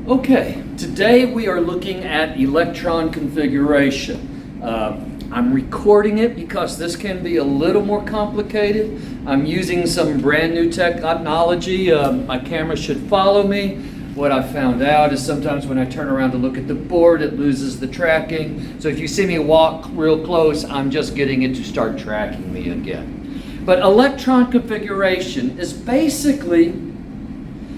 Okay, today we are looking at electron configuration. I'm recording it because this can be a little more complicated. I'm using some brand new technology. My camera should follow me. What I found out is sometimes when I turn around to look at the board, it loses the tracking. So if you see me walk real close, I'm just getting it to start tracking me again. But electron configuration is basically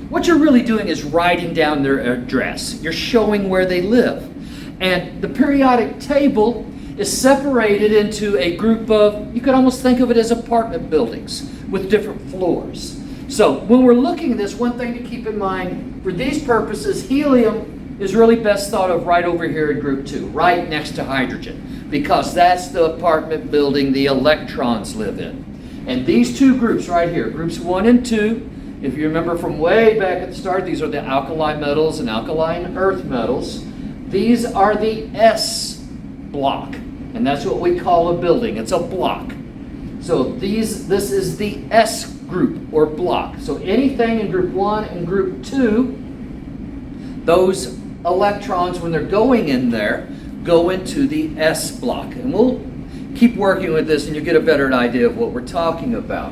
what you're really doing is writing down their address. You're showing where they live. And the periodic table is separated into a group of, you could almost think of it as apartment buildings with different floors. So when we're looking at this, one thing to keep in mind, for these purposes, helium is really best thought of right over here in group 2, right next to hydrogen, because that's the apartment building the electrons live in. And these two groups right here, groups 1 and 2, if you remember from way back at the start, these are the alkali metals and alkaline earth metals. These are the S block, and that's what we call a building. It's a block. So this is the S group or block. So anything in group 1 and group 2, those electrons, when they're going in there, go into the S block. And we'll keep working with this and you'll get a better idea of what we're talking about.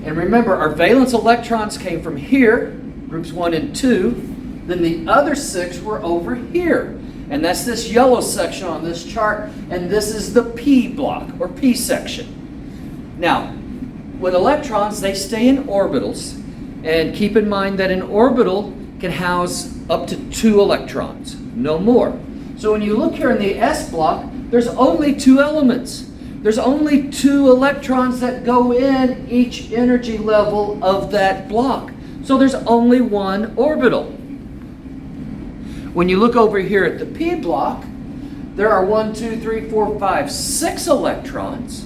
And remember, our valence electrons came from here, groups 1 and 2. Then the other 6 were over here. And that's this yellow section on this chart. And this is the P block, or P section. Now, with electrons, they stay in orbitals. And keep in mind that an orbital can house up to 2 electrons, no more. So when you look here in the S block, there's only 2 elements. There's only 2 electrons that go in each energy level of that block. So there's only 1 orbital. When you look over here at the P block, there are 1, 2, 3, 4, 5, 6 electrons.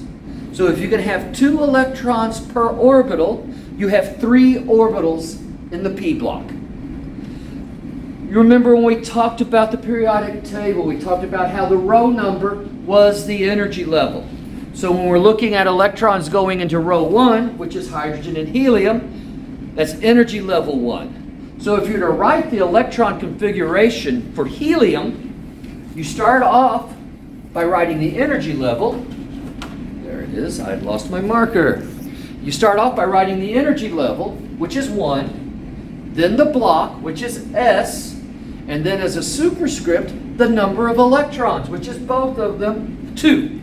So if you can have 2 electrons per orbital, you have 3 orbitals in the P block. You remember when we talked about the periodic table, we talked about how the row number was the energy level. So when we're looking at electrons going into row 1, which is hydrogen and helium, that's energy level 1. So if you're to write the electron configuration for helium, you start off by writing the energy level. There it is, I lost my marker. You start off by writing the energy level, which is 1, then the block, which is S, and then as a superscript, the number of electrons, which is both of them 2.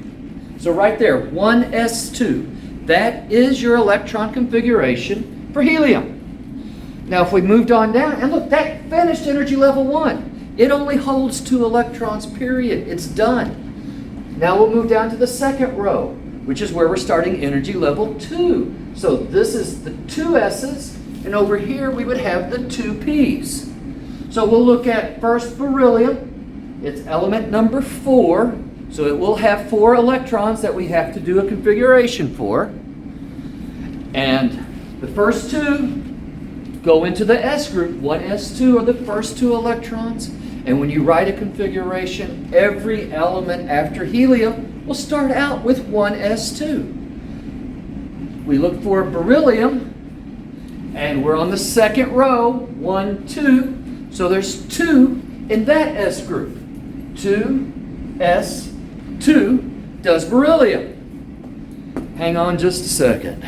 So right there, 1s2. That is your electron configuration for helium. Now if we moved on down, and look, that finished energy level 1. It only holds 2 electrons, period. It's done. Now we'll move down to the second row, which is where we're starting energy level 2. So this is the 2 S's, and over here we would have the 2 P's. So we'll look at first beryllium. It's element number 4. So it will have 4 electrons that we have to do a configuration for. And the first 2 go into the S group. 1s2 are the first 2 electrons. And when you write a configuration, every element after helium will start out with 1s2. We look for beryllium, and we're on the second row, 1, 2. So there's 2 in that S group. 2s. 2 does beryllium. Hang on just a second.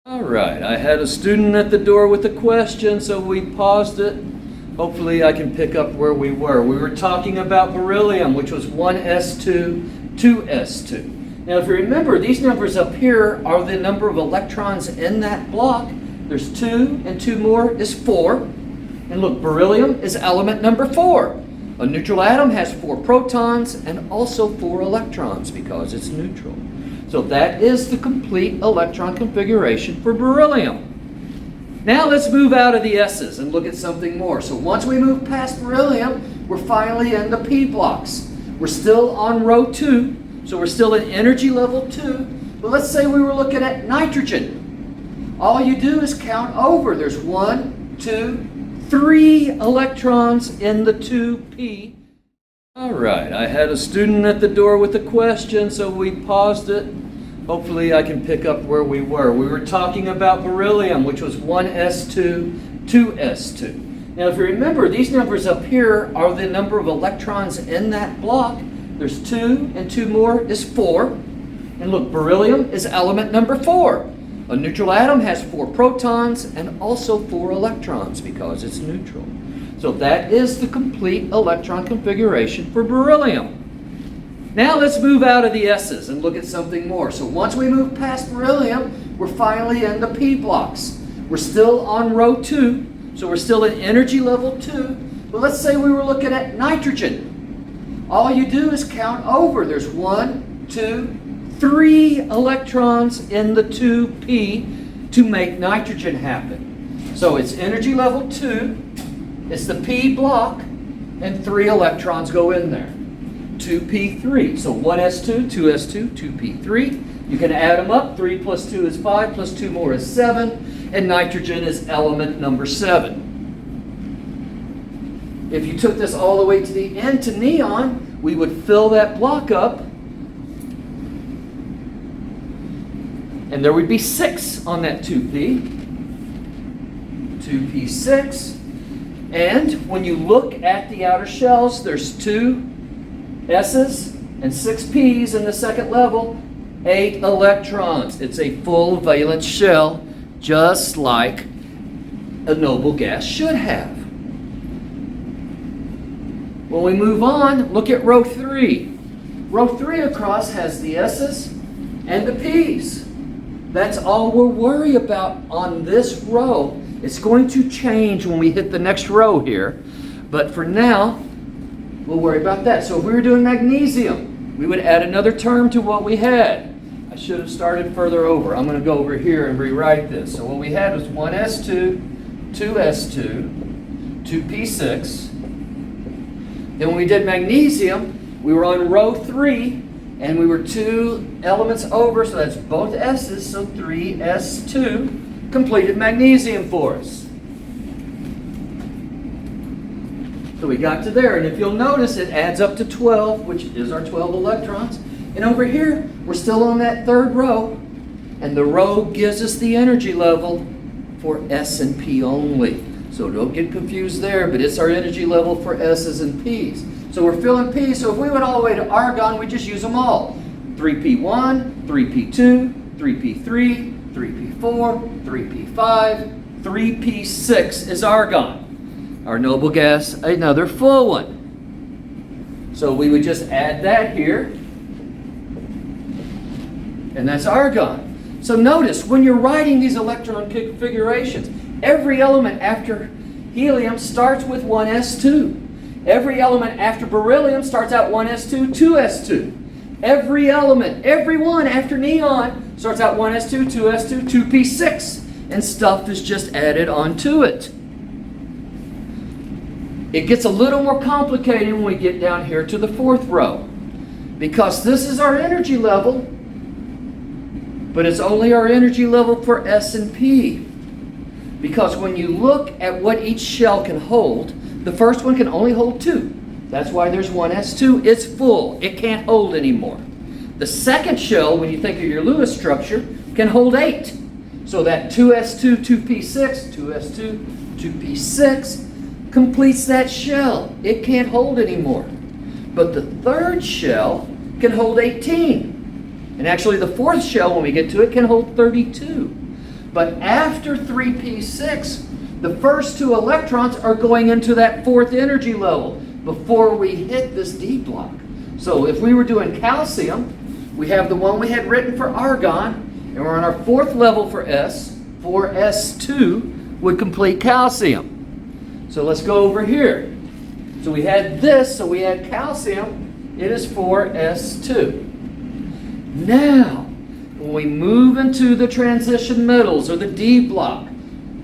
All right, I had a student at the door with a question, so we paused it. Hopefully I can pick up where we were. We were talking about beryllium, which was 1s2, 2s2. Now if you remember, these numbers up here are the number of electrons in that block. There's 2 and 2 more is 4. And look, beryllium is element number 4. A neutral atom has 4 protons and also 4 electrons because it's neutral. So that is the complete electron configuration for beryllium. Now let's move out of the S's and look at something more. So once we move past beryllium, we're finally in the P blocks. We're still on row 2, so we're still in energy level 2. But let's say we were looking at nitrogen. All you do is count over. There's 1, 2, 3 electrons in the 2p. All right, I had a student at the door with a question, so we paused it. Hopefully I can pick up where we were. We were talking about beryllium, which was 1s2, 2s2. Now if you remember, these numbers up here are the number of electrons in that block. There's 2 and 2 more is 4. And look, beryllium is element number 4. A neutral atom has 4 protons and also 4 electrons because it's neutral. So that is the complete electron configuration for beryllium. Now let's move out of the S's and look at something more. So once we move past beryllium, we're finally in the P blocks. We're still on row 2, so we're still in energy level 2. But let's say we were looking at nitrogen. All you do is count over. There's 1, 2, 3 electrons in the 2p to make nitrogen happen. So it's energy level 2, it's the P block, and 3 electrons go in there. 2p3. So 1s2, 2s2, 2p3. You can add them up. 3 plus 2 is 5, plus 2 more is 7, and nitrogen is element number 7. If you took this all the way to the end to neon, we would fill that block up, and there would be 6 on that 2p. 2p6. And when you look at the outer shells, there's 2 S's and 6 P's in the second level, 8 electrons. It's a full valence shell, just like a noble gas should have. When we move on, look at row 3. Row 3 across has the S's and the P's. That's all we'll worry about on this row. It's going to change when we hit the next row here, but for now, we'll worry about that. So if we were doing magnesium, we would add another term to what we had. I should have started further over. I'm going to go over here and rewrite this. So what we had was 1s2, 2s2, 2p6. Then when we did magnesium, we were on row 3, and we were 2 elements over, so that's both S's, so 3s2 completed magnesium for us. So we got to there, and if you'll notice, it adds up to 12, which is our 12 electrons. And over here, we're still on that third row, and the row gives us the energy level for S and P only. So don't get confused there, but it's our energy level for S's and P's. So we're filling P, so if we went all the way to argon, we just use them all. 3p1, 3p2, 3p3, 3p4, 3p5, 3p6 is argon. Our noble gas, another full one. So we would just add that here, and that's argon. So notice, when you're writing these electron configurations, every element after helium starts with 1s2. Every element after beryllium starts out 1s2, 2s2. Every element, every one after neon starts out 1s2, 2s2, 2p6, and stuff is just added onto it. It gets a little more complicated when we get down here to the fourth row, because this is our energy level, but it's only our energy level for S and P. Because when you look at what each shell can hold, the first one can only hold 2. That's why there's 1s2. It's full. It can't hold anymore. The second shell, when you think of your Lewis structure, can hold 8. So that 2s2, 2p6, 2s2, 2p6 completes that shell. It can't hold anymore. But the third shell can hold 18. And actually the fourth shell, when we get to it, can hold 32. But after 3p6, the first 2 electrons are going into that fourth energy level before we hit this D block. So if we were doing calcium, we have the one we had written for argon, and we're on our fourth level for S. 4s2 would complete calcium. So let's go over here. So we had this, so we had calcium. It is 4s2. Now, when we move into the transition metals or the D block,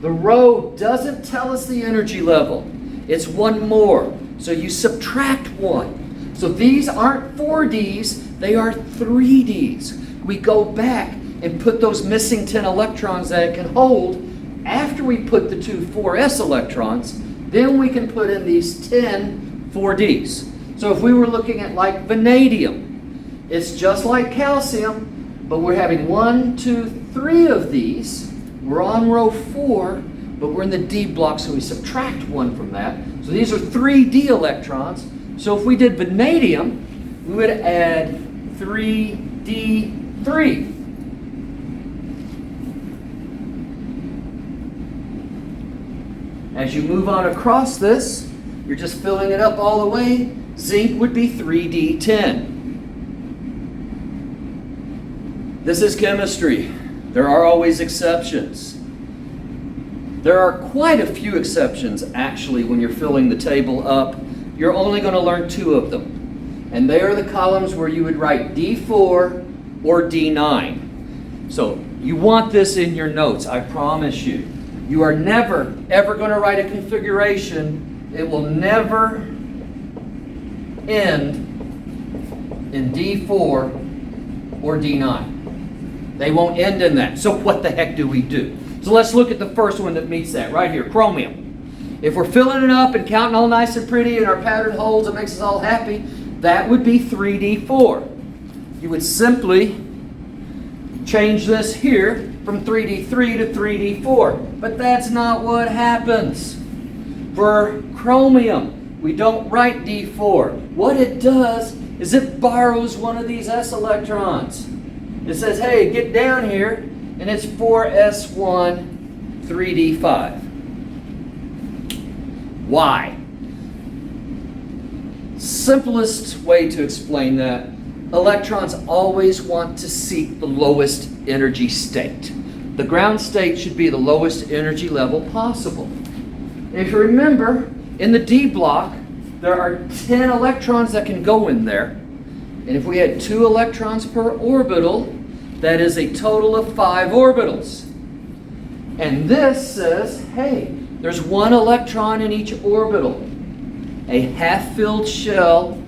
the row doesn't tell us the energy level. It's one more. So you subtract 1. So these aren't 4Ds, they are 3Ds. We go back and put those missing 10 electrons that it can hold. After we put the 2 4s electrons, then we can put in these 10 4Ds. So if we were looking at like vanadium, it's just like calcium, but we're having 1, 2, 3 of these. We're on row 4, but we're in the D block, so we subtract 1 from that. So these are 3D electrons. So if we did vanadium, we would add 3D3. As you move on across this, you're just filling it up all the way. Zinc would be 3D10. This is chemistry. There are always exceptions. There are quite a few exceptions, actually, when you're filling the table up. You're only going to learn 2 of them. And they are the columns where you would write D4 or D9. So you want this in your notes, I promise you. You are never, ever going to write a configuration. It will never end in D4 or D9. They won't end in that. So what the heck do we do? So let's look at the first one that meets that right here, chromium. If we're filling it up and counting all nice and pretty and our pattern holds and makes us all happy, that would be 3D4. You would simply change this here from 3D3 to 3D4. But that's not what happens. For chromium, we don't write D4. What it does is it borrows one of these S electrons. It says, hey, get down here, and it's 4s1, 3d5. Why? Simplest way to explain that, electrons always want to seek the lowest energy state. The ground state should be the lowest energy level possible. And if you remember, in the D block, there are 10 electrons that can go in there. And if we had 2 electrons per orbital, that is a total of 5 orbitals. And this says, hey, there's 1 electron in each orbital. A half-filled shell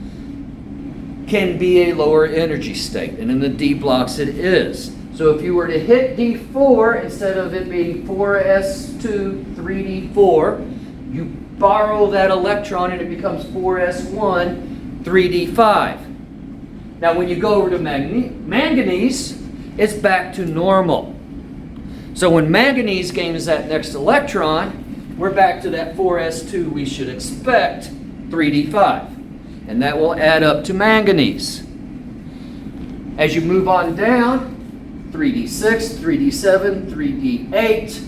can be a lower energy state, and in the D blocks it is. So if you were to hit D4, instead of it being 4s2, 3d4, you borrow that electron and it becomes 4s1, 3d5. Now when you go over to manganese, it's back to normal. So when manganese gains that next electron, we're back to that 4s2 we should expect, 3d5. And that will add up to manganese. As you move on down, 3d6, 3d7, 3d8.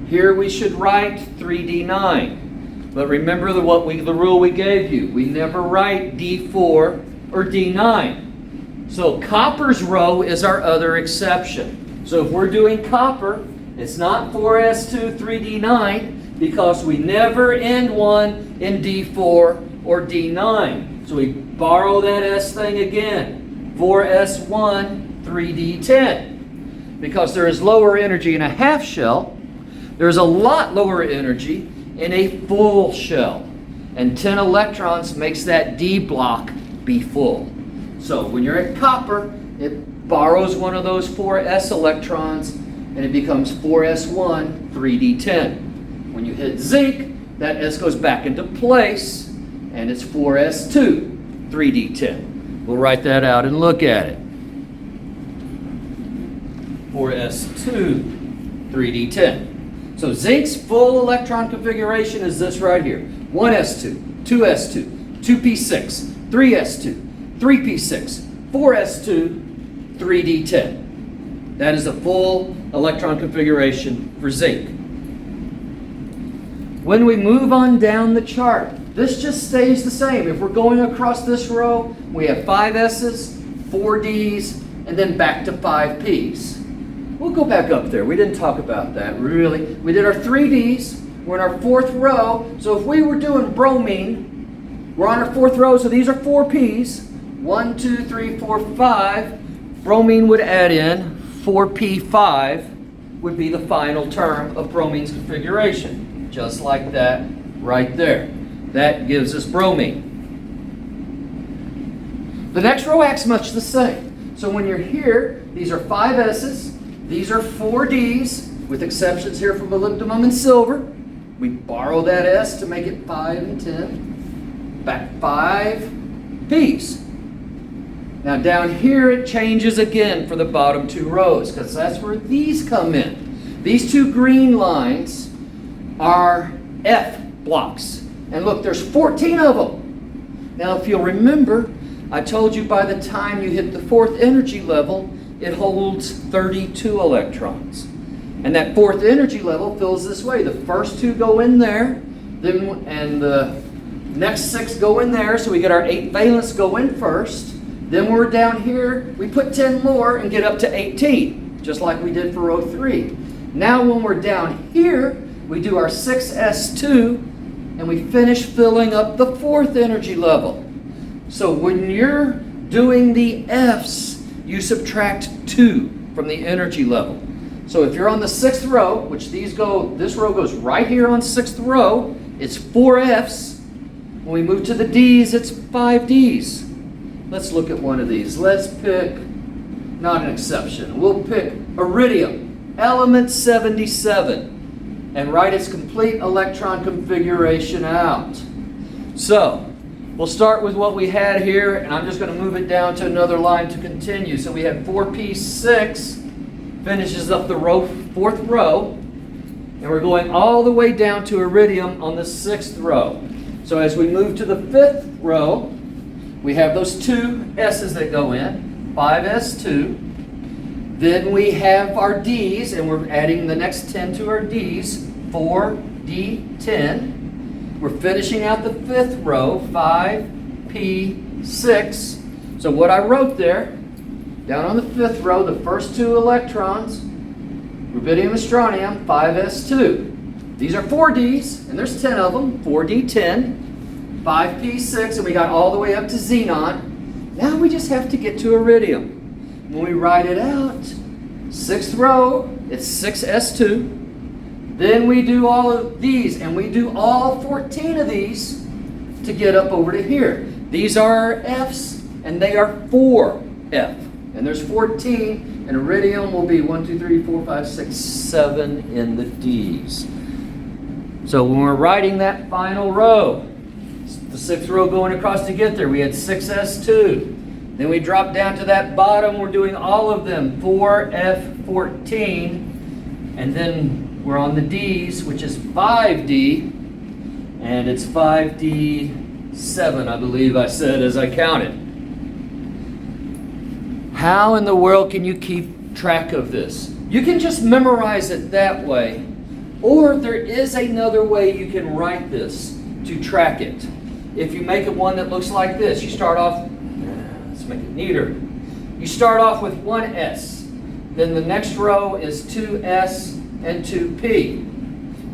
Here we should write 3d9. But remember the rule we gave you. We never write d4 or d9. So copper's row is our other exception. So if we're doing copper, it's not 4s2, 3d9 because we never end one in d4 or d9. So we borrow that s thing again. 4s1, 3d10. Because there is lower energy in a half shell, there's a lot lower energy in a full shell. And 10 electrons makes that D block be full. So when you're at copper, it borrows one of those 4s electrons and it becomes 4s1, 3d10. When you hit zinc, that s goes back into place and it's 4s2, 3d10. We'll write that out and look at it. 4s2, 3d10. So zinc's full electron configuration is this right here. 1s2, 2s2, 2p6, 3s2, 3p6, 4s2, 3d10. That is a full electron configuration for zinc. When we move on down the chart, this just stays the same. If we're going across this row, we have 5 S's, 4 D's, and then back to 5 P's. We'll go back up there. We didn't talk about that, really. We did our 3 D's. We're in our 4th row. So if we were doing bromine, we're on our 4th row, so these are 4 P's. 1, 2, 3, 4, 5. Bromine would add in 4p5 would be the final term of bromine's configuration. Just like that right there. That gives us bromine. The next row acts much the same. So when you're here, these are 5 S's. These are 4 D's, with exceptions here for molybdenum and silver. We borrow that S to make it 5 and 10. Back 5 P's. Now down here it changes again for the bottom 2 rows, because that's where these come in. These two green lines are F blocks. And look, there's 14 of them. Now, if you'll remember, I told you by the time you hit the fourth energy level, it holds 32 electrons. And that fourth energy level feels this way. The first two go in there, and the next 6 go in there, so we get our 8 valence go in first. Then when we're down here, we put 10 more and get up to 18, just like we did for row 3. Now when we're down here, we do our 6s2, and we finish filling up the fourth energy level. So when you're doing the Fs, you subtract 2 from the energy level. So if you're on the 6th row, which this row goes right here on 6th row, it's 4 Fs. When we move to the Ds, it's 5 Ds. Let's look at one of these. Let's pick, not an exception, we'll pick iridium, element 77, and write its complete electron configuration out. So, we'll start with what we had here, and I'm just going to move it down to another line to continue. So we had 4p6, finishes up the fourth row, and we're going all the way down to iridium on the 6th row. So as we move to the 5th row, we have those 2 S's that go in, 5s2. Then we have our D's, and we're adding the next 10 to our D's, 4d10. We're finishing out the 5th row, 5p6. So what I wrote there, down on the 5th row, the first 2 electrons, rubidium and strontium, 5s2. These are 4Ds, and there's 10 of them, 4d10, 5p6, and we got all the way up to xenon. Now we just have to get to iridium. When we write it out, 6th row, it's 6s2. Then we do all of these, and we do all 14 of these to get up over to here. These are our Fs, and they are 4F. And there's 14, and iridium will be 1, 2, 3, 4, 5, 6, 7 in the Ds. So when we're writing that final row, the 6th row going across to get there, we had 6s2. Then we drop down to that bottom, we're doing all of them, 4f14, and then we're on the Ds, which is 5d, and it's 5d7, I believe I said as I counted. How in the world can you keep track of this? You can just memorize it that way, or there is another way you can write this to track it. If you make it one that looks like this, you start off, let's make it neater. You start off with 1s, then the next row is 2s and 2p.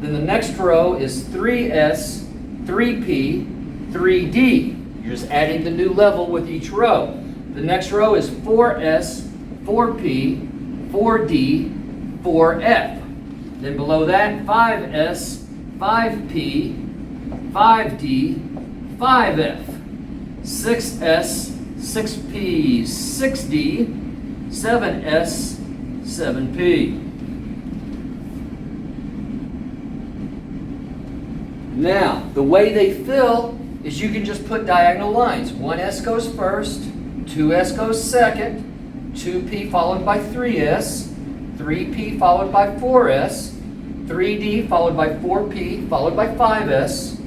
Then the next row is 3s, 3p, 3d. You're just adding the new level with each row. The next row is 4s, 4p, 4d, 4f. Then below that, 5s, 5p, 5d, 5f. 6s, 6p, 6d, 7s, 7p. Now, the way they fill is you can just put diagonal lines. 1s goes first, 2s goes second, 2p followed by 3s, 3p followed by 4s, 3d followed by 4p followed by 5s,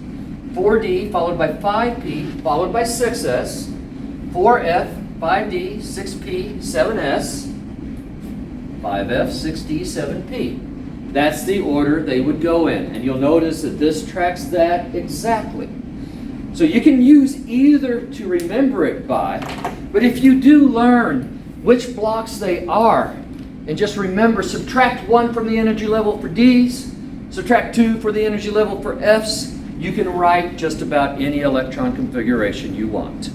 4d followed by 5p followed by 6s, 4f, 5d, 6p, 7s, 5f, 6d, 7p. That's the order they would go in. And you'll notice that this tracks that exactly. So you can use either to remember it by, but if you do learn which blocks they are, and just remember, subtract 1 from the energy level for Ds, subtract 2 for the energy level for Fs, you can write just about any electron configuration you want.